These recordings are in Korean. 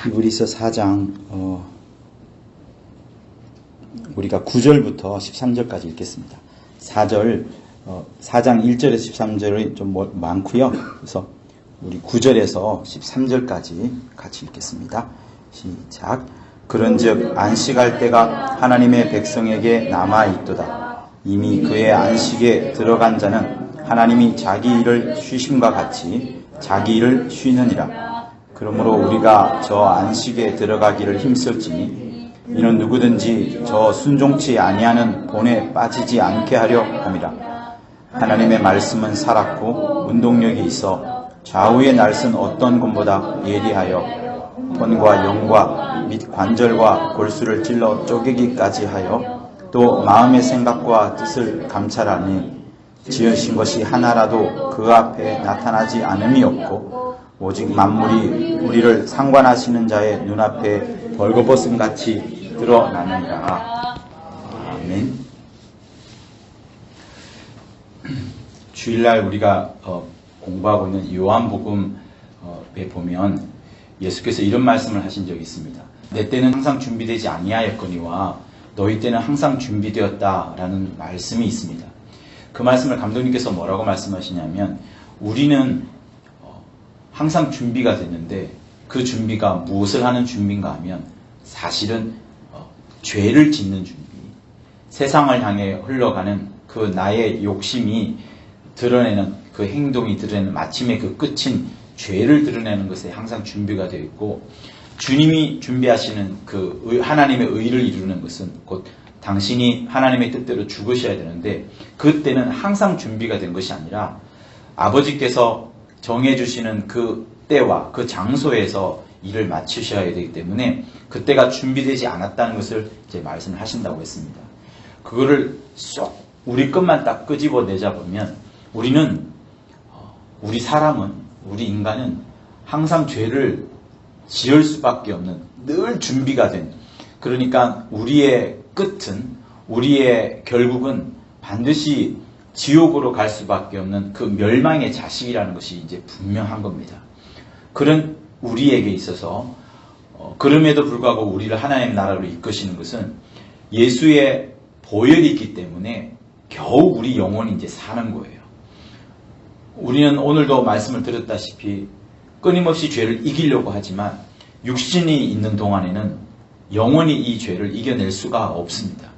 히브리서 4장 우리가 9절부터 13절까지 읽겠습니다. 4장 1절에서 13절이 좀 많고요. 그래서 우리 9절에서 13절까지 같이 읽겠습니다. 시작. 그런즉 안식할 때가 하나님의 백성에게 남아있도다. 이미 그의 안식에 들어간 자는 하나님이 자기 일을 쉬심과 같이 자기 일을 쉬느니라. 그러므로 우리가 저 안식에 들어가기를 힘쓸지니 이는 누구든지 저 순종치 아니하는 본에 빠지지 않게 하려 함이라. 하나님의 말씀은 살았고 운동력이 있어 좌우의 날선 어떤 것보다 예리하여魂과 영과 및 관절과 골수를 찔러 쪼개기까지 하여 또 마음의 생각과 뜻을 감찰하니 지으신 것이 하나라도 그 앞에 나타나지 않음이 없고 오직 만물이 우리를 상관하시는 자의 눈앞에 벌거벗음 같이 드러나느니라. 아멘. 주일날 우리가 공부하고 있는 요한복음에 보면 예수께서 이런 말씀을 하신 적이 있습니다. 내 때는 항상 준비되지 아니하였거니와 너희 때는 항상 준비되었다라는 말씀이 있습니다. 그 말씀을 감독님께서 뭐라고 말씀하시냐면 우리는 항상 준비가 됐는데 그 준비가 무엇을 하는 준비인가 하면 사실은 죄를 짓는 준비, 세상을 향해 흘러가는 그 나의 욕심이 드러내는 그 행동이 드러내는 마침의 그 끝인 죄를 드러내는 것에 항상 준비가 되어 있고 주님이 준비하시는 그 하나님의 의를 이루는 것은 곧 당신이 하나님의 뜻대로 죽으셔야 되는데 그때는 항상 준비가 된 것이 아니라 아버지께서 정해주시는 그 때와 그 장소에서 일을 마치셔야 되기 때문에 그때가 준비되지 않았다는 것을 이제 말씀을 하신다고 했습니다. 그거를 쏙 우리 것만 딱 끄집어내자 보면 우리는 우리 사람은 우리 인간은 항상 죄를 지을 수밖에 없는 늘 준비가 된 그러니까 우리의 끝은 우리의 결국은 반드시 지옥으로 갈 수밖에 없는 그 멸망의 자식이라는 것이 이제 분명한 겁니다. 그런 우리에게 있어서 그럼에도 불구하고 우리를 하나님의 나라로 이끄시는 것은 예수의 보혈이 있기 때문에 겨우 우리 영혼이 이제 사는 거예요. 우리는 오늘도 말씀을 드렸다시피 끊임없이 죄를 이기려고 하지만 육신이 있는 동안에는 영원히 이 죄를 이겨낼 수가 없습니다.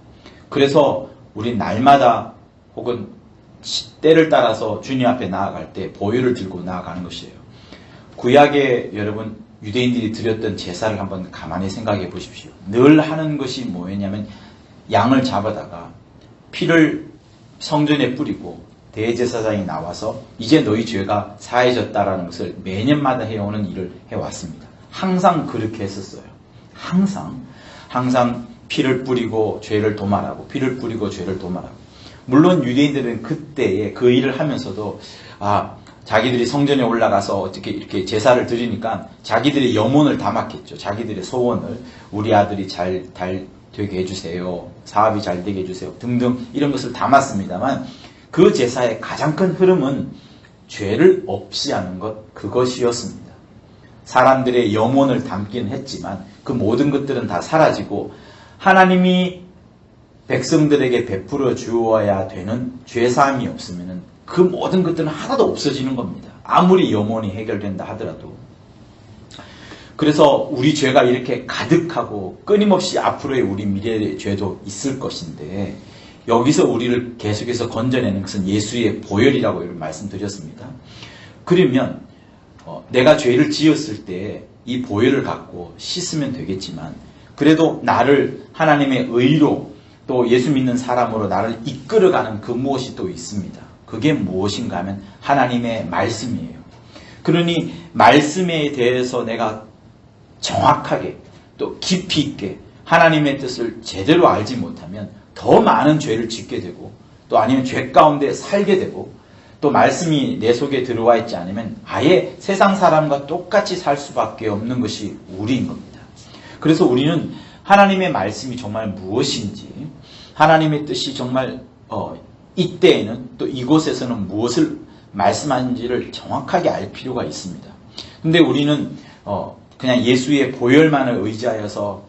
그래서 우리 날마다 혹은 때를 따라서 주님 앞에 나아갈 때 보혈을 들고 나아가는 것이에요. 구약에 여러분 유대인들이 드렸던 제사를 한번 가만히 생각해 보십시오. 늘 하는 것이 뭐였냐면 양을 잡아다가 피를 성전에 뿌리고 대제사장이 나와서 이제 너희 죄가 사해졌다라는 것을 매년마다 해오는 일을 해왔습니다. 항상 그렇게 했었어요. 항상 피를 뿌리고 죄를 도말하고 피를 뿌리고 죄를 도말하고 물론 유대인들은 그때에 그 일을 하면서도 자기들이 성전에 올라가서 어떻게 이렇게 제사를 드리니까 자기들의 염원을 담았겠죠. 자기들의 소원을 우리 아들이 잘 되게 해주세요. 사업이 잘 되게 해주세요. 등등 이런 것을 담았습니다만 그 제사의 가장 큰 흐름은 죄를 없이 하는 것 그것이었습니다. 사람들의 염원을 담긴 했지만 그 모든 것들은 다 사라지고 하나님이 백성들에게 베풀어 주어야 되는 죄사함이 없으면 그 모든 것들은 하나도 없어지는 겁니다. 아무리 염원이 해결된다 하더라도. 그래서 우리 죄가 이렇게 가득하고 끊임없이 앞으로의 우리 미래의 죄도 있을 것인데 여기서 우리를 계속해서 건져내는 것은 예수의 보혈이라고 말씀드렸습니다. 그러면 내가 죄를 지었을 때 이 보혈을 갖고 씻으면 되겠지만 그래도 나를 하나님의 의로 또 예수 믿는 사람으로 나를 이끌어가는 그 무엇이 또 있습니다. 그게 무엇인가 하면 하나님의 말씀이에요. 그러니 말씀에 대해서 내가 정확하게 또 깊이 있게 하나님의 뜻을 제대로 알지 못하면 더 많은 죄를 짓게 되고 또 아니면 죄 가운데 살게 되고 또 말씀이 내 속에 들어와 있지 않으면 아예 세상 사람과 똑같이 살 수밖에 없는 것이 우리인 겁니다. 그래서 우리는 하나님의 말씀이 정말 무엇인지 하나님의 뜻이 정말 이때에는 또 이곳에서는 무엇을 말씀하는지를 정확하게 알 필요가 있습니다. 근데 우리는 그냥 예수의 보혈만을 의지하여서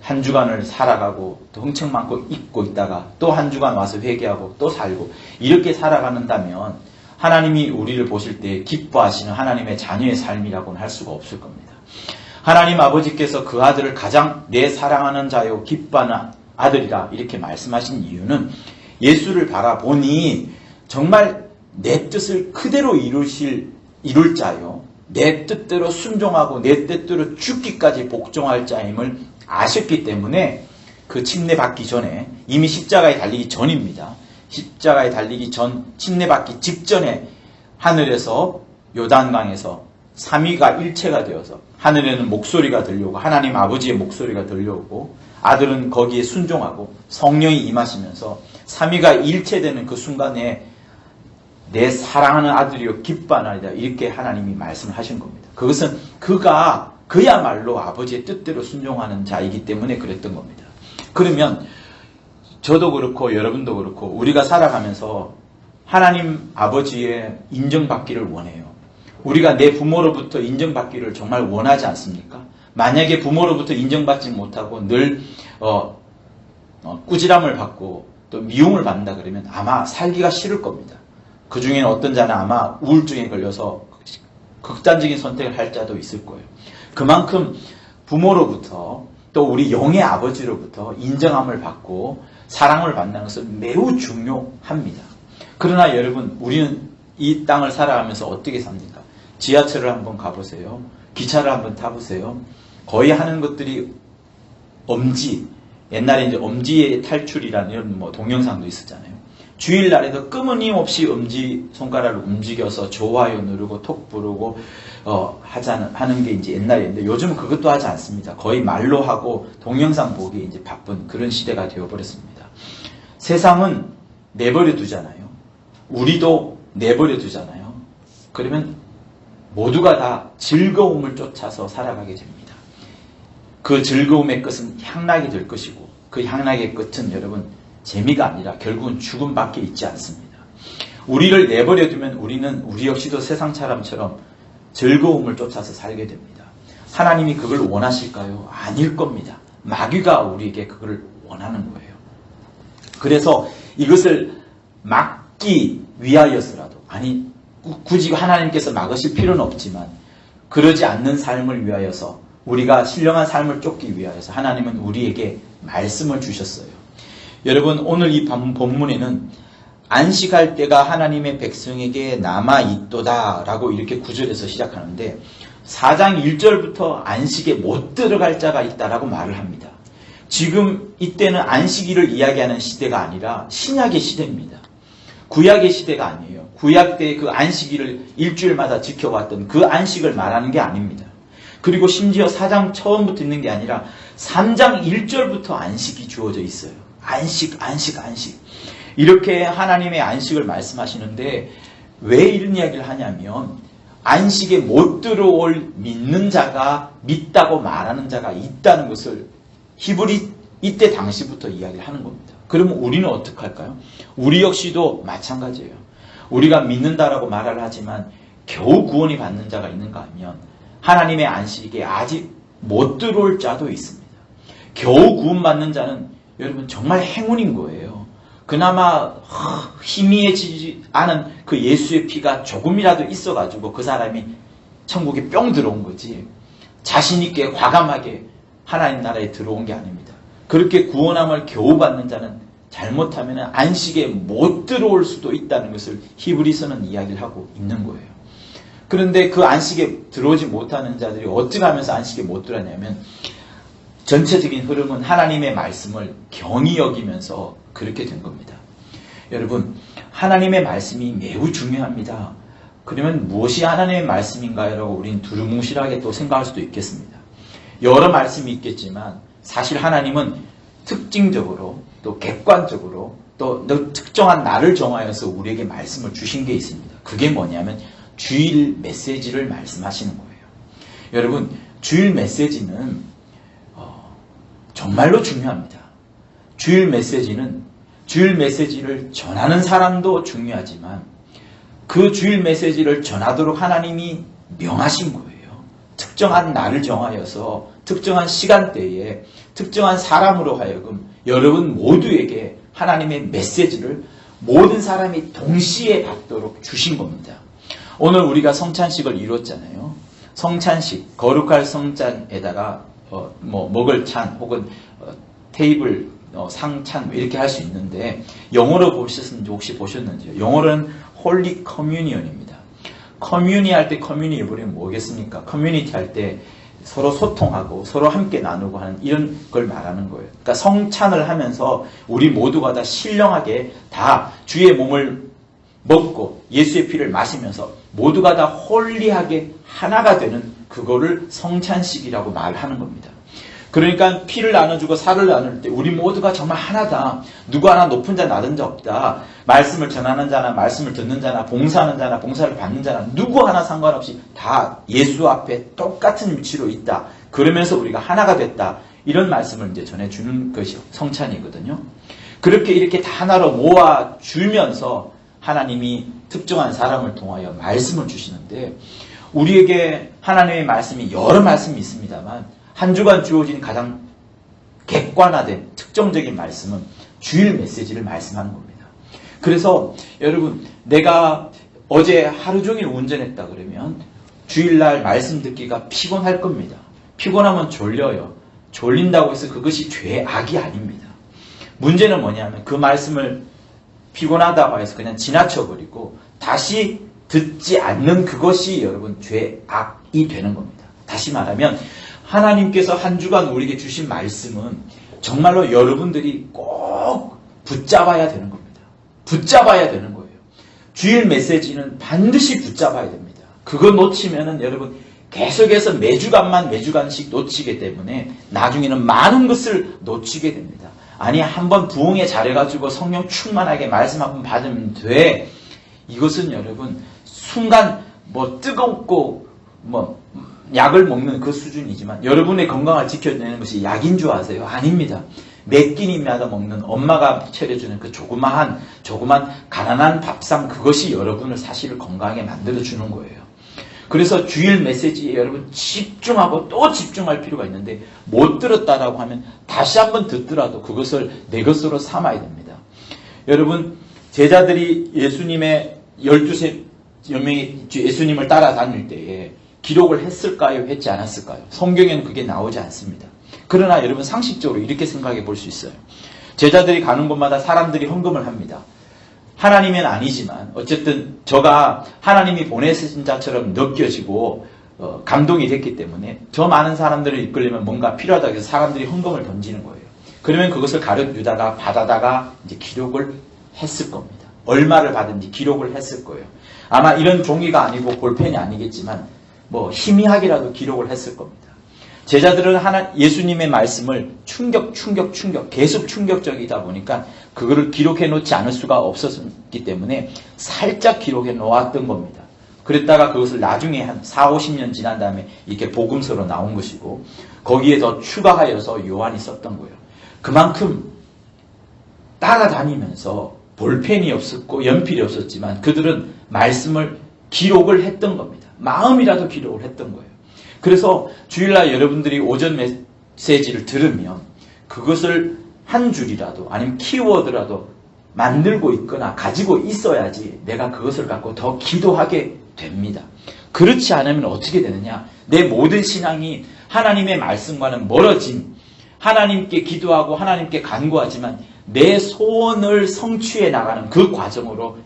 한 주간을 살아가고 또 흥청 많고 잊고 있다가 또 한 주간 와서 회개하고 또 살고 이렇게 살아가는다면 하나님이 우리를 보실 때 기뻐하시는 하나님의 자녀의 삶이라고는 할 수가 없을 겁니다. 하나님 아버지께서 그 아들을 가장 내 사랑하는 자요 기뻐하는 아들이라 이렇게 말씀하신 이유는 예수를 바라보니 정말 내 뜻을 그대로 이룰 자요, 내 뜻대로 순종하고 내 뜻대로 죽기까지 복종할 자임을 아셨기 때문에 그 침례받기 전에, 이미 십자가에 달리기 전입니다. 십자가에 달리기 전, 침례받기 직전에 하늘에서 요단강에서 삼위가 일체가 되어서 하늘에는 목소리가 들려오고 하나님 아버지의 목소리가 들려오고 아들은 거기에 순종하고 성령이 임하시면서 삼위가 일체되는 그 순간에 내 사랑하는 아들이요 기뻐하나이다 이렇게 하나님이 말씀을 하신 겁니다. 그것은 그가 그야말로 아버지의 뜻대로 순종하는 자이기 때문에 그랬던 겁니다. 그러면 저도 그렇고 여러분도 그렇고 우리가 살아가면서 하나님 아버지의 인정받기를 원해요. 우리가 내 부모로부터 인정받기를 정말 원하지 않습니까? 만약에 부모로부터 인정받지 못하고 늘 꾸지람을 받고 또 미움을 받는다 그러면 아마 살기가 싫을 겁니다. 그 중에는 어떤 자는 아마 우울증에 걸려서 극단적인 선택을 할 자도 있을 거예요. 그만큼 부모로부터 또 우리 영의 아버지로부터 인정함을 받고 사랑을 받는 것은 매우 중요합니다. 그러나 여러분, 우리는 이 땅을 살아가면서 어떻게 삽니까? 지하철을 한번 가보세요. 기차를 한번 타보세요. 거의 하는 것들이 엄지, 옛날에 이제 엄지의 탈출이라는 이런 동영상도 있었잖아요. 주일날에도 끊임없이 엄지 손가락을 움직여서 좋아요 누르고 톡 부르고 하는 게 이제 옛날인데 요즘은 그것도 하지 않습니다. 거의 말로 하고 동영상 보기에 이제 바쁜 그런 시대가 되어버렸습니다. 세상은 내버려 두잖아요. 우리도 내버려 두잖아요. 그러면 모두가 다 즐거움을 쫓아서 살아가게 됩니다. 그 즐거움의 끝은 향락이 될 것이고 그 향락의 끝은 여러분 재미가 아니라 결국은 죽음밖에 있지 않습니다. 우리를 내버려 두면 우리 역시도 세상 사람처럼 즐거움을 쫓아서 살게 됩니다. 하나님이 그걸 원하실까요? 아닐 겁니다. 마귀가 우리에게 그걸 원하는 거예요. 그래서 이것을 막기 위하여서라도, 아니 굳이 하나님께서 막으실 필요는 없지만 그러지 않는 삶을 위하여서, 우리가 신령한 삶을 쫓기 위하여서 하나님은 우리에게 말씀을 주셨어요. 여러분, 오늘 이 본문에는 안식할 때가 하나님의 백성에게 남아있도다 라고 이렇게 구절에서 시작하는데 4장 1절부터 안식에 못 들어갈 자가 있다라고 말을 합니다. 지금 이때는 안식일을 이야기하는 시대가 아니라 신약의 시대입니다. 구약의 시대가 아니에요. 구약 때 그 안식일을 일주일마다 지켜왔던 그 안식을 말하는 게 아닙니다. 그리고 심지어 4장 처음부터 있는 게 아니라 3장 1절부터 안식이 주어져 있어요. 안식. 이렇게 하나님의 안식을 말씀하시는데 왜 이런 이야기를 하냐면 안식에 못 들어올 믿는 자가, 믿다고 말하는 자가 있다는 것을 히브리 이때 당시부터 이야기를 하는 겁니다. 그러면 우리는 어떻게 할까요? 우리 역시도 마찬가지예요. 우리가 믿는다라고 말을 하지만 겨우 구원이 받는 자가 있는가 하면 하나님의 안식에 아직 못 들어올 자도 있습니다. 겨우 구원받는 자는 여러분 정말 행운인 거예요. 그나마 희미해지지 않은 그 예수의 피가 조금이라도 있어가지고 그 사람이 천국에 뿅 들어온 거지, 자신있게 과감하게 하나님 나라에 들어온 게 아닙니다. 그렇게 구원함을 겨우 받는 자는 잘못하면 안식에 못 들어올 수도 있다는 것을 히브리서는 이야기를 하고 있는 거예요. 그런데 그 안식에 들어오지 못하는 자들이 어떻게 하면서 안식에 못 들어가냐면 전체적인 흐름은 하나님의 말씀을 경히 여기면서 그렇게 된 겁니다. 여러분, 하나님의 말씀이 매우 중요합니다. 그러면 무엇이 하나님의 말씀인가요? 라고 우리는 두루뭉실하게 또 생각할 수도 있겠습니다. 여러 말씀이 있겠지만 사실 하나님은 특징적으로 또 객관적으로 또 특정한 날을 정하여서 우리에게 말씀을 주신 게 있습니다. 그게 뭐냐면 주일 메시지를 말씀하시는 거예요. 여러분, 주일 메시지는 정말로 중요합니다. 주일 메시지를 전하는 사람도 중요하지만 그 주일 메시지를 전하도록 하나님이 명하신 거예요. 특정한 날을 정하여서 특정한 시간대에 특정한 사람으로 하여금 여러분 모두에게 하나님의 메시지를 모든 사람이 동시에 받도록 주신 겁니다. 오늘 우리가 성찬식을 이뤘잖아요. 성찬식, 거룩할 성찬에다가 먹을 찬 혹은 테이블, 상찬 이렇게 할 수 있는데 영어로 보셨는지 혹시 보셨는지요? 영어로는 홀리 커뮤니언입니다. 커뮤니 할 때 커뮤니 이번엔 뭐겠습니까? 커뮤니티 할 때 서로 소통하고 서로 함께 나누고 하는 이런 걸 말하는 거예요. 그러니까 성찬을 하면서 우리 모두가 다 신령하게 다 주의 몸을 먹고 예수의 피를 마시면서 모두가 다 홀리하게 하나가 되는 그거를 성찬식이라고 말하는 겁니다. 그러니까 피를 나눠주고 살을 나눌 때 우리 모두가 정말 하나다. 누구 하나 높은 자 낮은 자 없다. 말씀을 전하는 자나 말씀을 듣는 자나 봉사하는 자나 봉사를 받는 자나 누구 하나 상관없이 다 예수 앞에 똑같은 위치로 있다. 그러면서 우리가 하나가 됐다. 이런 말씀을 이제 전해주는 것이 성찬이거든요. 그렇게 이렇게 다 하나로 모아주면서 하나님이 특정한 사람을 통하여 말씀을 주시는데 우리에게 하나님의 말씀이 여러 말씀이 있습니다만 한 주간 주어진 가장 객관화된 특정적인 말씀은 주일 메시지를 말씀하는 겁니다. 그래서 여러분 내가 어제 하루 종일 운전했다 그러면 주일날 말씀 듣기가 피곤할 겁니다. 피곤하면 졸려요. 졸린다고 해서 그것이 죄의 악이 아닙니다. 문제는 뭐냐면 그 말씀을 피곤하다고 해서 그냥 지나쳐버리고 다시 듣지 않는 그것이 여러분 죄의 악이 되는 겁니다. 다시 말하면 하나님께서 한 주간 우리에게 주신 말씀은 정말로 여러분들이 꼭 붙잡아야 되는 겁니다. 붙잡아야 되는 거예요. 주일 메시지는 반드시 붙잡아야 됩니다. 그거 놓치면은 여러분 계속해서 매주간씩 놓치기 때문에 나중에는 많은 것을 놓치게 됩니다. 아니 한번 부흥에 잘해가지고 성령 충만하게 말씀 한번 받으면 돼. 이것은 여러분 순간 뜨겁고 약을 먹는 그 수준이지만 여러분의 건강을 지켜내는 것이 약인 줄 아세요? 아닙니다. 몇 끼니마다 먹는 엄마가 차려주는 그 조그만 가난한 밥상 그것이 여러분을 사실 건강하게 만들어주는 거예요. 그래서 주일 메시지에 여러분 집중하고 또 집중할 필요가 있는데 못 들었다라고 하면 다시 한번 듣더라도 그것을 내 것으로 삼아야 됩니다. 여러분 제자들이 예수님의 12명이 예수님을 따라다닐 때에 기록을 했을까요? 했지 않았을까요? 성경에는 그게 나오지 않습니다. 그러나 여러분 상식적으로 이렇게 생각해 볼 수 있어요. 제자들이 가는 곳마다 사람들이 헌금을 합니다. 하나님은 아니지만 어쨌든 저가 하나님이 보내신 자처럼 느껴지고 감동이 됐기 때문에 저 많은 사람들을 이끌려면 뭔가 필요하다고 해서 사람들이 헌금을 던지는 거예요. 그러면 그것을 가룟 유다가 받아다가 이제 기록을 했을 겁니다. 얼마를 받은지 기록을 했을 거예요. 아마 이런 종이가 아니고 볼펜이 아니겠지만 희미하게라도 기록을 했을 겁니다. 제자들은 예수님의 말씀을 충격 계속 충격적이다 보니까 그거를 기록해 놓지 않을 수가 없었기 때문에 살짝 기록해 놓았던 겁니다. 그랬다가 그것을 나중에 한 40-50년 지난 다음에 이렇게 복음서로 나온 것이고 거기에 더 추가하여서 요한이 썼던 거예요. 그만큼 따라다니면서 볼펜이 없었고 연필이 없었지만 그들은 말씀을 기록을 했던 겁니다. 마음이라도 기록을 했던 거예요. 그래서 주일날 여러분들이 오전 메시지를 들으면 그것을 한 줄이라도 아니면 키워드라도 만들고 있거나 가지고 있어야지 내가 그것을 갖고 더 기도하게 됩니다. 그렇지 않으면 어떻게 되느냐? 내 모든 신앙이 하나님의 말씀과는 멀어진 하나님께 기도하고 하나님께 간구하지만 내 소원을 성취해 나가는 그 과정으로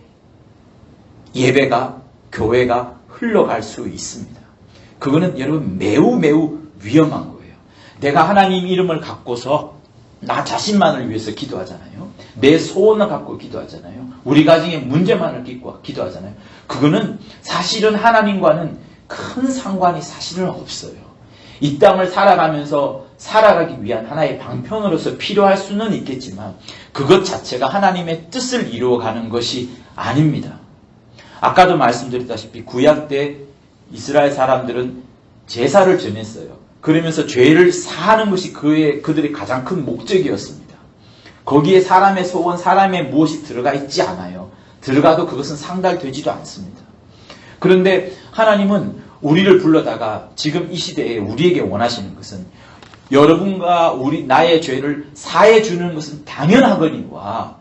예배가 교회가 흘러갈 수 있습니다. 그거는 여러분 매우 위험한 거예요. 내가 하나님 이름을 갖고서 나 자신만을 위해서 기도하잖아요. 내 소원을 갖고 기도하잖아요. 우리 가정의 문제만을 갖고 기도하잖아요. 그거는 사실은 하나님과는 큰 상관이 사실은 없어요. 이 땅을 살아가면서 살아가기 위한 하나의 방편으로서 필요할 수는 있겠지만 그것 자체가 하나님의 뜻을 이루어가는 것이 아닙니다. 아까도 말씀드렸다시피 구약 때 이스라엘 사람들은 제사를 지냈어요. 그러면서 죄를 사하는 것이 그들의 가장 큰 목적이었습니다. 거기에 사람의 소원, 사람의 무엇이 들어가 있지 않아요. 들어가도 그것은 상달되지도 않습니다. 그런데 하나님은 우리를 불러다가 지금 이 시대에 우리에게 원하시는 것은 여러분과 나의 죄를 사해 주는 것은 당연하거니와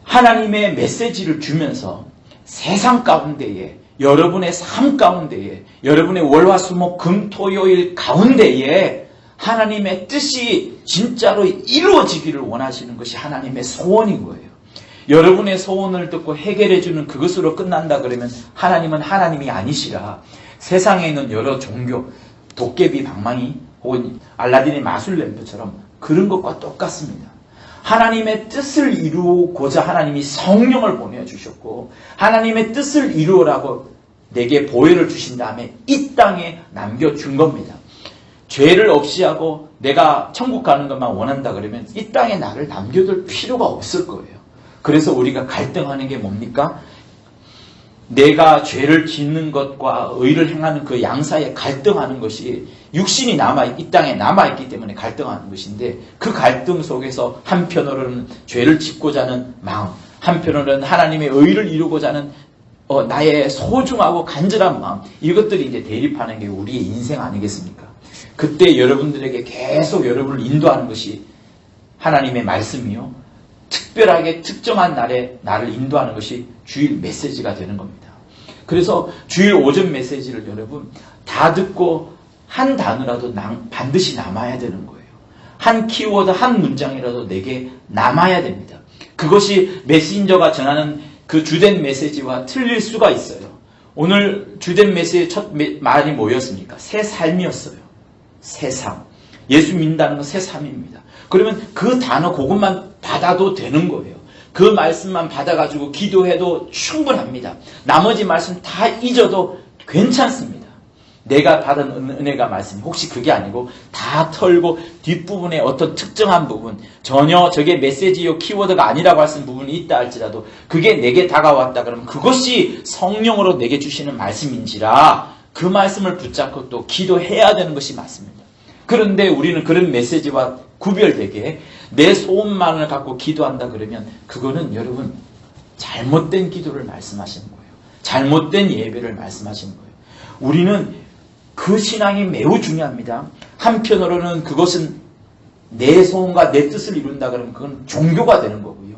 하나님의 메시지를 주면서 세상 가운데에 여러분의 삶 가운데에 여러분의 월화수목 금토요일 가운데에 하나님의 뜻이 진짜로 이루어지기를 원하시는 것이 하나님의 소원인 거예요. 여러분의 소원을 듣고 해결해 주는 그것으로 끝난다 그러면 하나님은 하나님이 아니시라. 세상에 있는 여러 종교, 도깨비 방망이 혹은 알라딘의 마술 램프처럼 그런 것과 똑같습니다. 하나님의 뜻을 이루고자 하나님이 성령을 보내주셨고 하나님의 뜻을 이루라고 내게 보혈을 주신 다음에 이 땅에 남겨준 겁니다. 죄를 없이 하고 내가 천국 가는 것만 원한다 그러면 이 땅에 나를 남겨둘 필요가 없을 거예요. 그래서 우리가 갈등하는 게 뭡니까? 내가 죄를 짓는 것과 의를 행하는 그 양사이에 갈등하는 것이 육신이 이 땅에 남아있기 때문에 갈등하는 것인데 그 갈등 속에서 한편으로는 죄를 짓고자 하는 마음, 한편으로는 하나님의 의를 이루고자 하는 나의 소중하고 간절한 마음, 이것들이 이제 대립하는 게 우리의 인생 아니겠습니까? 그때 여러분들에게 계속 여러분을 인도하는 것이 하나님의 말씀이요. 특별하게 특정한 날에 나를 인도하는 것이 주일 메시지가 되는 겁니다. 그래서 주일 오전 메시지를 여러분 다 듣고 한 단어라도 반드시 남아야 되는 거예요. 한 키워드, 한 문장이라도 내게 남아야 됩니다. 그것이 메신저가 전하는 그 주된 메시지와 틀릴 수가 있어요. 오늘 주된 메시지의 첫 말이 뭐였습니까? 새 삶이었어요. 새 삶. 예수 믿는다는 건 새 삶입니다. 그러면 그 단어 그것만 받아도 되는 거예요. 그 말씀만 받아가지고 기도해도 충분합니다. 나머지 말씀 다 잊어도 괜찮습니다. 내가 받은 은혜가 말씀이 혹시 그게 아니고 다 털고 뒷부분에 어떤 특정한 부분, 전혀 저게 메시지요 키워드가 아니라고 할 수 있는 부분이 있다 할지라도 그게 내게 다가왔다 그러면 그것이 성령으로 내게 주시는 말씀인지라 그 말씀을 붙잡고 또 기도해야 되는 것이 맞습니다. 그런데 우리는 그런 메시지와 구별되게 내 소원만을 갖고 기도한다 그러면 그거는 여러분 잘못된 기도를 말씀하시는 거예요. 잘못된 예배를 말씀하시는 거예요. 우리는 그 신앙이 매우 중요합니다. 한편으로는 그것은 내 소원과 내 뜻을 이룬다 그러면 그건 종교가 되는 거고요.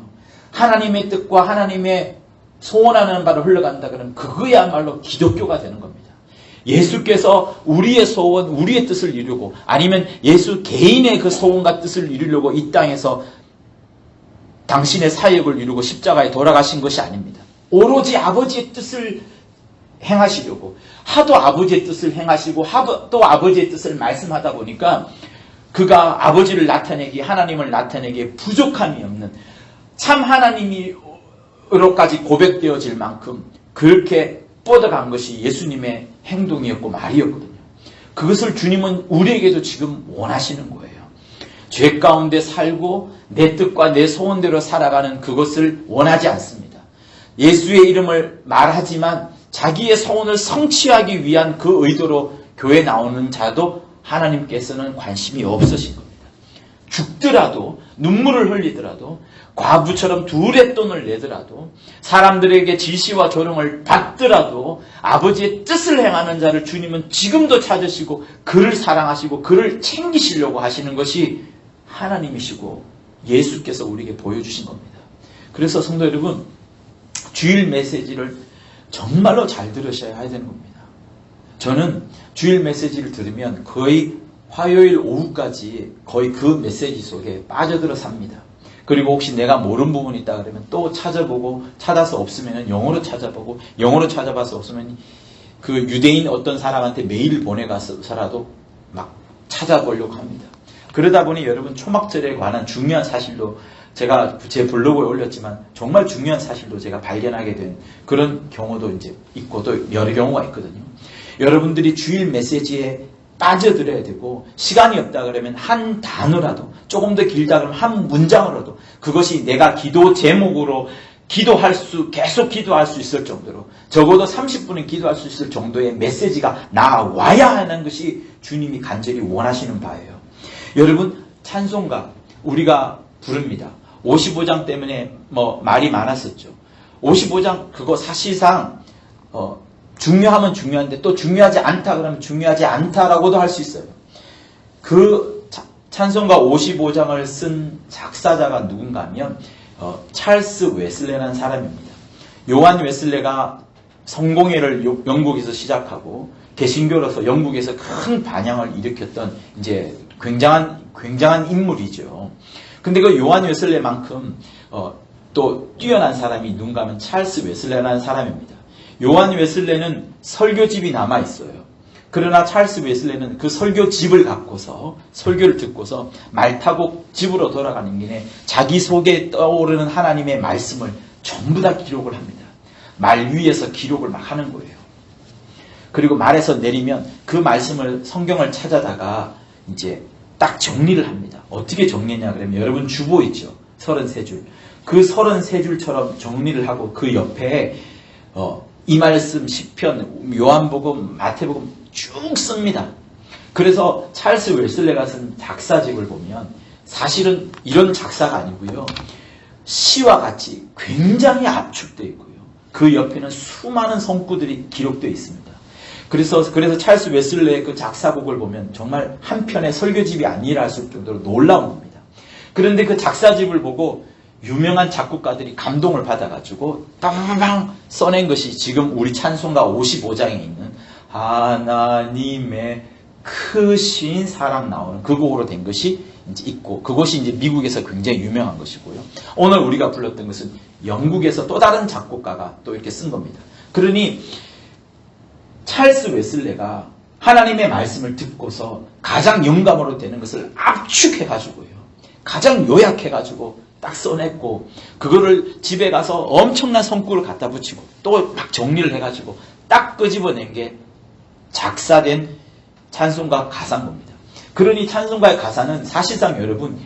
하나님의 뜻과 하나님의 소원하는 바로 흘러간다 그러면 그거야말로 기독교가 되는 겁니다. 예수께서 우리의 소원, 우리의 뜻을 이루고 아니면 예수 개인의 그 소원과 뜻을 이루려고 이 땅에서 당신의 사역을 이루고 십자가에 돌아가신 것이 아닙니다. 오로지 아버지의 뜻을 행하시려고 하도 아버지의 뜻을 행하시고 또 아버지의 뜻을 말씀하다 보니까 그가 아버지를 나타내기 하나님을 나타내기에 부족함이 없는 참 하나님으로까지 고백되어질 만큼 그렇게 뻗어간 것이 예수님의 행동이었고 말이었거든요. 그것을 주님은 우리에게도 지금 원하시는 거예요. 죄 가운데 살고 내 뜻과 내 소원대로 살아가는 그것을 원하지 않습니다. 예수의 이름을 말하지만 자기의 소원을 성취하기 위한 그 의도로 교회 나오는 자도 하나님께서는 관심이 없으신 겁니다. 죽더라도 눈물을 흘리더라도 과부처럼 둘의 돈을 내더라도 사람들에게 질시와 조롱을 받더라도 아버지의 뜻을 행하는 자를 주님은 지금도 찾으시고 그를 사랑하시고 그를 챙기시려고 하시는 것이 하나님이시고 예수께서 우리에게 보여주신 겁니다. 그래서 성도 여러분 주일 메시지를 정말로 잘 들으셔야 되는 겁니다. 저는 주일 메시지를 들으면 거의 화요일 오후까지 거의 그 메시지 속에 빠져들어 삽니다. 그리고 혹시 내가 모르는 부분이 있다 그러면 또 찾아보고 찾아서 없으면 영어로 찾아보고 영어로 찾아봐서 없으면 그 유대인 어떤 사람한테 메일을 보내가서라도 막 찾아보려고 합니다. 그러다 보니 여러분 초막절에 관한 중요한 사실도 제가 제 블로그에 올렸지만 정말 중요한 사실도 제가 발견하게 된 그런 경우도 이제 있고 또 여러 경우가 있거든요. 여러분들이 주일 메시지에 빠져들어야 되고 시간이 없다 그러면 한 단어라도 조금 더 길다 그러면 한 문장으로도 그것이 내가 기도 제목으로 계속 기도할 수 있을 정도로 적어도 30분은 기도할 수 있을 정도의 메시지가 나와야 하는 것이 주님이 간절히 원하시는 바예요. 여러분 찬송가 우리가 부릅니다. 55장 때문에 말이 많았었죠. 55장 그거 사실상 중요하면 중요한데 또 중요하지 않다 그러면 중요하지 않다라고도 할 수 있어요. 그 찬송가 55장을 쓴 작사자가 누군가 하면 찰스 웨슬레라는 사람입니다. 요한 웨슬레가 성공회를 영국에서 시작하고 개신교로서 영국에서 큰 반향을 일으켰던 이제 굉장한 인물이죠. 근데 그 요한 웨슬레만큼 또 뛰어난 사람이 누군가 하면 찰스 웨슬레라는 사람입니다. 요한 웨슬레는 설교집이 남아 있어요. 그러나 찰스 웨슬레는 그 설교집을 갖고서 설교를 듣고서 말 타고 집으로 돌아가는 길에 자기 속에 떠오르는 하나님의 말씀을 전부 다 기록을 합니다. 말 위에서 기록을 막 하는 거예요. 그리고 말에서 내리면 그 말씀을 성경을 찾아다가 이제 딱 정리를 합니다. 어떻게 정리했냐 그러면 여러분 주보 있죠. 33줄. 그 33줄처럼 정리를 하고 그 옆에 이 말씀 시편, 요한복음, 마태복음 쭉 씁니다. 그래서 찰스 웨슬레가 쓴 작사집을 보면 사실은 이런 작사가 아니고요. 시와 같이 굉장히 압축되어 있고요. 그 옆에는 수많은 성구들이 기록되어 있습니다. 그래서 찰스 웨슬레의 그 작사곡을 보면 정말 한 편의 설교집이 아니라 할 정도로 놀라운 겁니다. 그런데 그 작사집을 보고 유명한 작곡가들이 감동을 받아가지고 빵빵빵 써낸 것이 지금 우리 찬송가 55장에 있는 하나님의 크신 사랑 나오는 그 곡으로 된 것이 이제 있고 그것이 이제 미국에서 굉장히 유명한 것이고요. 오늘 우리가 불렀던 것은 영국에서 또 다른 작곡가가 또 이렇게 쓴 겁니다. 그러니 찰스 웨슬레가 하나님의 말씀을 듣고서 가장 영감으로 되는 것을 압축해가지고요. 가장 요약해가지고 딱 써냈고 그거를 집에 가서 엄청난 성구를 갖다 붙이고 또 막 정리를 해가지고 딱 끄집어낸 게 작사된 찬송가 가사인 겁니다. 그러니 찬송가의 가사는 사실상 여러분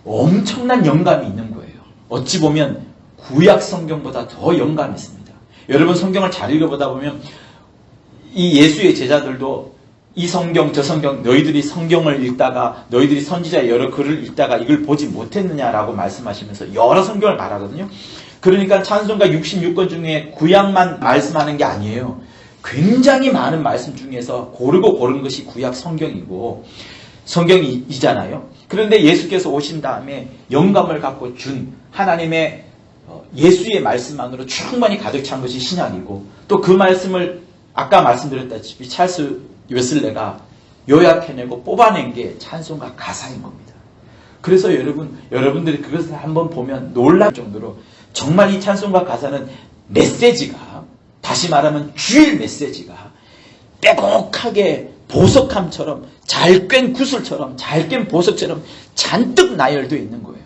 엄청난 영감이 있는 거예요. 어찌 보면 구약 성경보다 더 영감이 있습니다. 여러분 성경을 잘 읽어보다 보면 이 예수의 제자들도 이 성경 저 성경 너희들이 성경을 읽다가 너희들이 선지자의 여러 글을 읽다가 이걸 보지 못했느냐라고 말씀하시면서 여러 성경을 말하거든요. 그러니까 찬송가 66권 중에 구약만 말씀하는 게 아니에요. 굉장히 많은 말씀 중에서 고르고 고른 것이 구약 성경이고 성경이잖아요. 그런데 예수께서 오신 다음에 영감을 갖고 준 하나님의 예수의 말씀만으로 충분히 가득 찬 것이 신약이고 또 그 말씀을 아까 말씀드렸다시피 찰스 웨슬레가 요약해내고 뽑아낸 게 찬송가 가사인 겁니다. 그래서 여러분들이 그것을 한번 보면 놀랄 정도로 정말 이 찬송가 가사는 메시지가 다시 말하면 주일 메시지가 빼곡하게 보석함처럼 잘 꿰n 구슬처럼 잘 꿰n 보석처럼 잔뜩 나열되어 있는 거예요.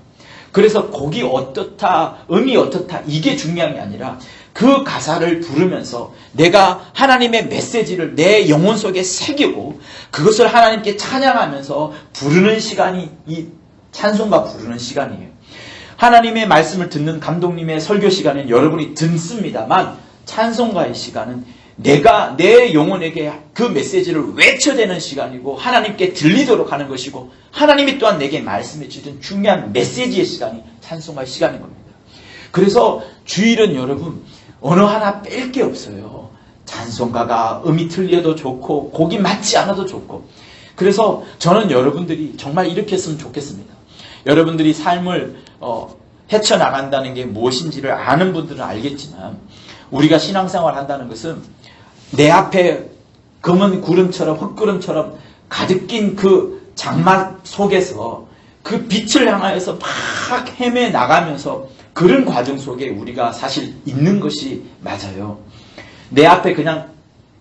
그래서 곡이 어떻다, 음이 어떻다 이게 중요한 게 아니라 그 가사를 부르면서 내가 하나님의 메시지를 내 영혼 속에 새기고 그것을 하나님께 찬양하면서 부르는 시간이 이 찬송가 부르는 시간이에요. 하나님의 말씀을 듣는 감독님의 설교 시간은 여러분이 듣습니다만 찬송가의 시간은 내가 내 영혼에게 그 메시지를 외쳐대는 시간이고 하나님께 들리도록 하는 것이고 하나님이 또한 내게 말씀해 주신 중요한 메시지의 시간이 찬송가의 시간인 겁니다. 그래서 주일은 여러분 어느 하나 뺄 게 없어요. 찬송가가 음이 틀려도 좋고 곡이 맞지 않아도 좋고 그래서 저는 여러분들이 정말 이렇게 했으면 좋겠습니다. 여러분들이 삶을 헤쳐나간다는 게 무엇인지를 아는 분들은 알겠지만 우리가 신앙생활 한다는 것은 내 앞에 검은 구름처럼 흙구름처럼 가득 낀 그 장마 속에서 그 빛을 향하여서 막 헤매 나가면서 그런 과정 속에 우리가 사실 있는 것이 맞아요. 내 앞에 그냥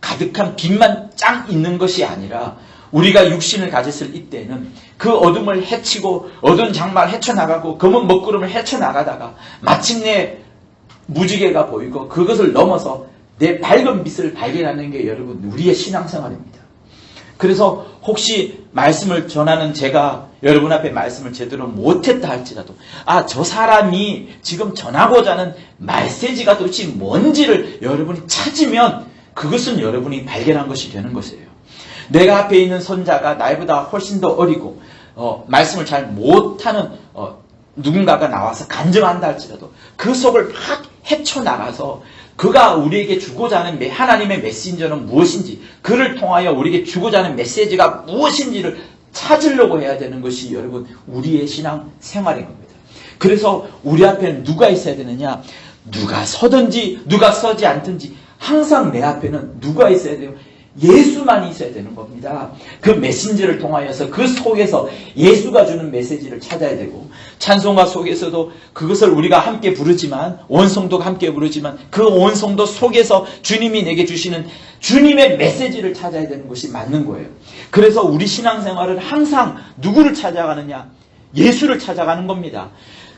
가득한 빛만 짱 있는 것이 아니라 우리가 육신을 가졌을 이때는 그 어둠을 헤치고 어두운 장마를 헤쳐나가고 검은 먹구름을 헤쳐나가다가 마침내 무지개가 보이고 그것을 넘어서 내 밝은 빛을 발견하는 게 여러분 우리의 신앙생활입니다. 그래서 혹시 말씀을 전하는 제가 여러분 앞에 말씀을 제대로 못했다 할지라도 저 사람이 지금 전하고자 하는 메시지가 도대체 뭔지를 여러분이 찾으면 그것은 여러분이 발견한 것이 되는 것이에요. 내가 앞에 있는 선자가 나보다 훨씬 더 어리고 말씀을 잘 못하는 누군가가 나와서 간증한다 할지라도 그 속을 막 헤쳐나가서 그가 우리에게 주고자 하는 하나님의 메신저는 무엇인지, 그를 통하여 우리에게 주고자 하는 메시지가 무엇인지를 찾으려고 해야 되는 것이 여러분 우리의 신앙 생활인 겁니다. 그래서 우리 앞에는 누가 있어야 되느냐? 누가 서든지 누가 서지 않든지 항상 내 앞에는 누가 있어야 돼요? 예수만이 있어야 되는 겁니다. 그 메신저를 통하여서 그 속에서 예수가 주는 메시지를 찾아야 되고, 찬송가 속에서도 그것을 우리가 함께 부르지만, 온 성도가 함께 부르지만 그 온 성도 속에서 주님이 내게 주시는 주님의 메시지를 찾아야 되는 것이 맞는 거예요. 그래서 우리 신앙생활은 항상 누구를 찾아가느냐? 예수를 찾아가는 겁니다.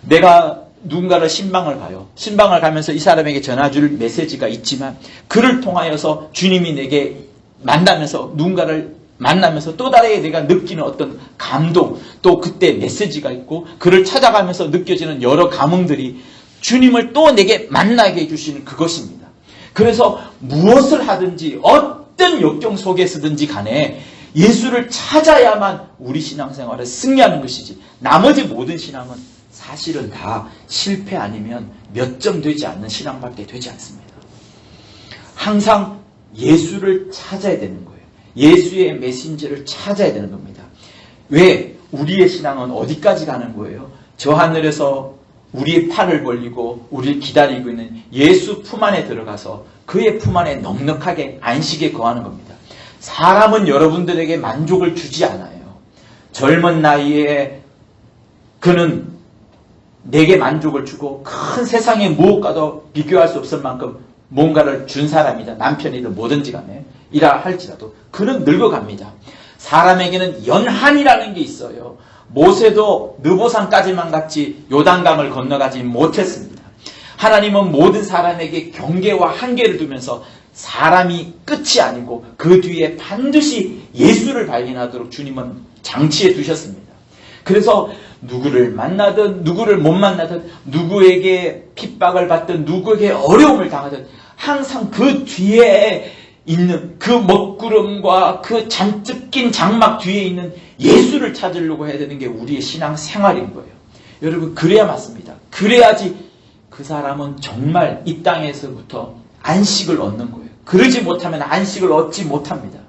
내가 누군가를 신방을 가요. 신방을 가면서 이 사람에게 전해줄 메시지가 있지만 그를 통하여서 주님이 내게 만나면서, 누군가를 만나면서 또 다르게 내가 느끼는 어떤 감동, 또 그때 메시지가 있고 그를 찾아가면서 느껴지는 여러 감흥들이 주님을 또 내게 만나게 해주시는 그것입니다. 그래서 무엇을 하든지 어떤 역경 속에서든지 간에 예수를 찾아야만 우리 신앙생활을 승리하는 것이지, 나머지 모든 신앙은 사실은 다 실패 아니면 몇 점 되지 않는 신앙밖에 되지 않습니다. 항상 예수를 찾아야 되는 거예요. 예수의 메신저를 찾아야 되는 겁니다. 왜? 우리의 신앙은 어디까지 가는 거예요? 저 하늘에서 우리의 팔을 벌리고 우리를 기다리고 있는 예수 품 안에 들어가서 그의 품 안에 넉넉하게 안식에 거하는 겁니다. 사람은 여러분들에게 만족을 주지 않아요. 젊은 나이에 그는 내게 만족을 주고 큰 세상의 무엇과도 비교할 수 없을 만큼 뭔가를 준 사람이다. 남편이든 뭐든지 간에 이라 할지라도 그는 늙어갑니다. 사람에게는 연한이라는 게 있어요. 모세도 느보산까지만 갔지 요단강을 건너가지 못했습니다. 하나님은 모든 사람에게 경계와 한계를 두면서 사람이 끝이 아니고 그 뒤에 반드시 예수를 발견하도록 주님은 장치해 두셨습니다. 그래서 누구를 만나든 누구를 못 만나든 누구에게 핍박을 받든 누구에게 어려움을 당하든 항상 그 뒤에 있는 그 먹구름과 그 잔뜩 낀 장막 뒤에 있는 예수를 찾으려고 해야 되는 게 우리의 신앙 생활인 거예요. 여러분, 그래야 맞습니다. 그래야지 그 사람은 정말 이 땅에서부터 안식을 얻는 거예요. 그러지 못하면 안식을 얻지 못합니다.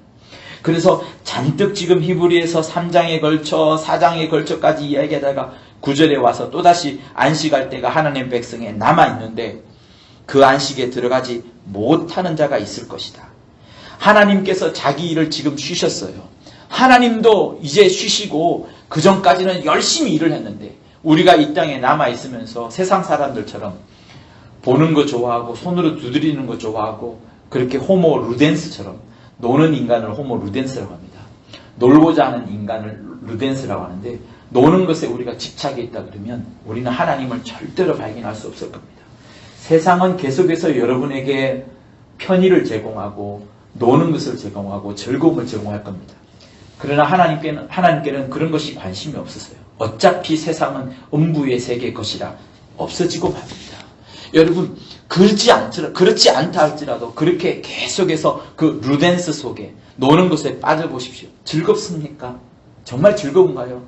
그래서 잔뜩 지금 히브리에서 3장에 걸쳐 4장에 걸쳐까지 이야기하다가 9절에 와서 또다시 안식할 때가 하나님 백성에 남아있는데 그 안식에 들어가지 못하는 자가 있을 것이다. 하나님께서 자기 일을 지금 쉬셨어요. 하나님도 이제 쉬시고 그 전까지는 열심히 일을 했는데 우리가 이 땅에 남아있으면서 세상 사람들처럼 보는 거 좋아하고 손으로 두드리는 거 좋아하고 그렇게 호모 루덴스처럼 노는 인간을 호모 루덴스라고 합니다. 놀고자 하는 인간을 루덴스라고 하는데, 노는 것에 우리가 집착이 있다 그러면 우리는 하나님을 절대로 발견할 수 없을 겁니다. 세상은 계속해서 여러분에게 편의를 제공하고 노는 것을 제공하고 즐거움을 제공할 겁니다. 그러나 하나님께는 그런 것이 관심이 없으세요. 어차피 세상은 음부의 세계의 것이라 없어지고 맙니다. 여러분, 그렇지 않다 할지라도 그렇게 계속해서 그 루덴스 속에 노는 것에 빠져보십시오. 즐겁습니까? 정말 즐거운가요?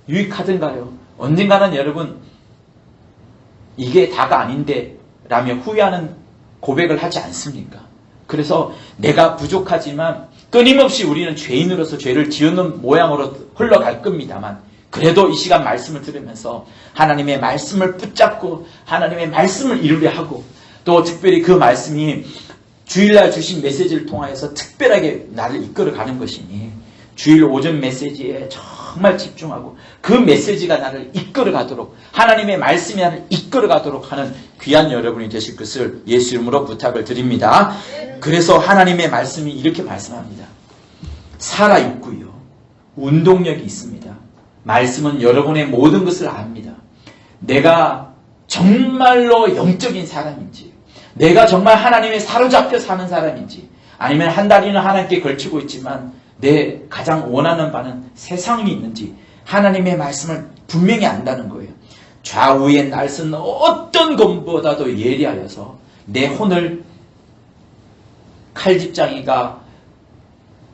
유익하던가요? 언젠가는 여러분 이게 다가 아닌데 라며 후회하는 고백을 하지 않습니까? 그래서 내가 부족하지만 끊임없이 우리는 죄인으로서 죄를 지었는 모양으로 흘러갈 겁니다만, 그래도 이 시간 말씀을 들으면서 하나님의 말씀을 붙잡고 하나님의 말씀을 이루려 하고, 또 특별히 그 말씀이 주일날 주신 메시지를 통하여서 특별하게 나를 이끌어가는 것이니 주일 오전 메시지에 정말 집중하고 그 메시지가 나를 이끌어가도록, 하나님의 말씀이 나를 이끌어가도록 하는 귀한 여러분이 되실 것을 예수 이름으로 부탁을 드립니다. 그래서 하나님의 말씀이 이렇게 말씀합니다. 살아있고요, 운동력이 있습니다. 말씀은 여러분의 모든 것을 압니다. 내가 정말로 영적인 사람인지, 내가 정말 하나님에 사로잡혀 사는 사람인지, 아니면 한 다리는 하나님께 걸치고 있지만 내 가장 원하는 바는 세상이 있는지 하나님의 말씀을 분명히 안다는 거예요. 좌우의 날선 어떤 것보다도 예리하여서 내 혼을 칼집장이가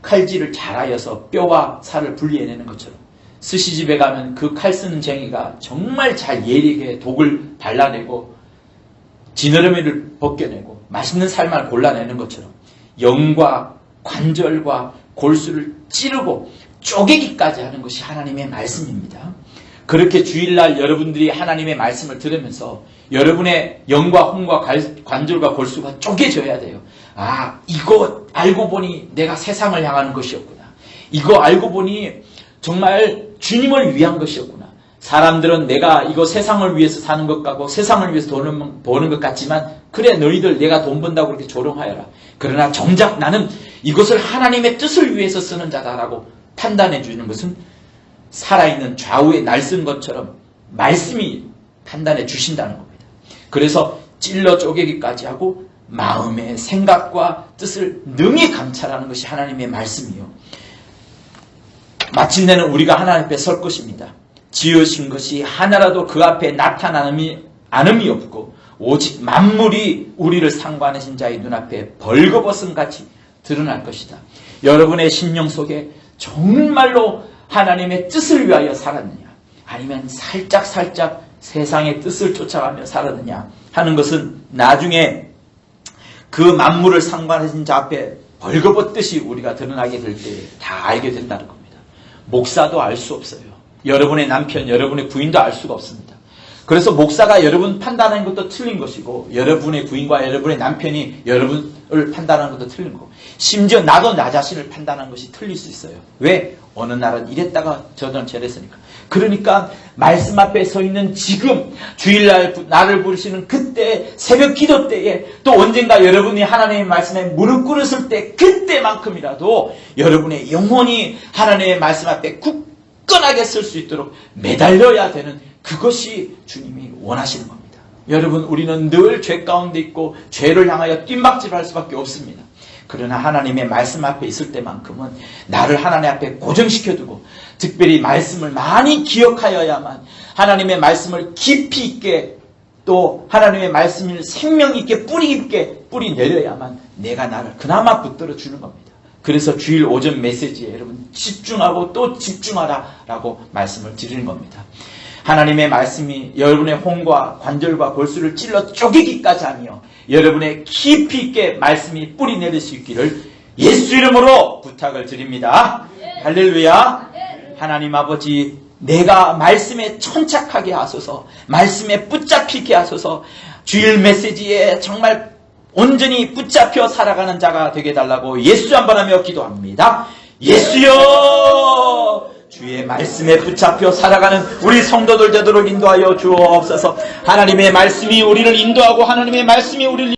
칼질을 잘하여서 뼈와 살을 분리해내는 것처럼 스시집에 가면 그 칼 쓰는 쟁이가 정말 잘 예리하게 독을 발라내고 지느러미를 벗겨내고 맛있는 살만 골라내는 것처럼 영과 관절과 골수를 찌르고 쪼개기까지 하는 것이 하나님의 말씀입니다. 그렇게 주일날 여러분들이 하나님의 말씀을 들으면서 여러분의 영과 혼과 관절과 골수가 쪼개져야 돼요. 아, 이거 알고 보니 내가 세상을 향하는 것이었구나. 이거 알고 보니 정말 주님을 위한 것이었구나. 사람들은 내가 이거 세상을 위해서 사는 것 같고 세상을 위해서 돈을 버는 것 같지만 그래 너희들 내가 돈 번다고 그렇게 조롱하여라. 그러나 정작 나는 이것을 하나님의 뜻을 위해서 쓰는 자다라고 판단해 주는 것은 살아있는 좌우에 날쓴 것처럼 말씀이 판단해 주신다는 겁니다. 그래서 찔러 쪼개기까지 하고 마음의 생각과 뜻을 능히 감찰하는 것이 하나님의 말씀이요. 마침내는 우리가 하나님 앞에 설 것입니다. 지으신 것이 하나라도 그 앞에 나타나는 않음이 없고 오직 만물이 우리를 상관하신 자의 눈앞에 벌거벗은 같이 드러날 것이다. 여러분의 심령 속에 정말로 하나님의 뜻을 위하여 살았느냐 아니면 살짝 세상의 뜻을 쫓아가며 살았느냐 하는 것은 나중에 그 만물을 상관하신 자 앞에 벌거벗듯이 우리가 드러나게 될 때 다 알게 된다는 겁니다. 목사도 알 수 없어요. 여러분의 남편, 여러분의 부인도 알 수가 없습니다. 그래서 목사가 여러분 판단하는 것도 틀린 것이고 여러분의 부인과 여러분의 남편이 여러분을 판단하는 것도 틀린 거고 심지어 나도 나 자신을 판단하는 것이 틀릴 수 있어요. 왜? 어느 날은 이랬다가 저는 저랬으니까. 그러니까 말씀 앞에 서 있는 지금 주일날 나를 부르시는 그때 새벽 기도 때에 또 언젠가 여러분이 하나님의 말씀에 무릎 꿇었을 때 그때만큼이라도 여러분의 영혼이 하나님의 말씀 앞에 굳건하게 설 수 있도록 매달려야 되는 그것이 주님이 원하시는 겁니다. 여러분 우리는 늘 죄 가운데 있고 죄를 향하여 뜀박질할 수밖에 없습니다. 그러나 하나님의 말씀 앞에 있을 때만큼은 나를 하나님 앞에 고정시켜두고 특별히 말씀을 많이 기억하여야만 하나님의 말씀을 깊이 있게 또 하나님의 말씀을 생명 있게 뿌리 깊게 뿌리 내려야만 내가 나를 그나마 붙들어 주는 겁니다. 그래서 주일 오전 메시지에 여러분 집중하고 또 집중하라라고 말씀을 드리는 겁니다. 하나님의 말씀이 여러분의 혼과 관절과 골수를 찔러 쪼개기까지 하며 여러분의 깊이 있게 말씀이 뿌리 내릴 수 있기를 예수 이름으로 부탁을 드립니다. 할렐루야. 하나님 아버지 내가 말씀에 천착하게 하소서 말씀에 붙잡히게 하소서 주일 메시지에 정말 온전히 붙잡혀 살아가는 자가 되게 해달라고 예수 한번 하며 기도합니다. 예수여 주의 말씀에 붙잡혀 살아가는 우리 성도들 되도록 인도하여 주옵소서. 하나님의 말씀이 우리를 인도하고 하나님의 말씀이 우리를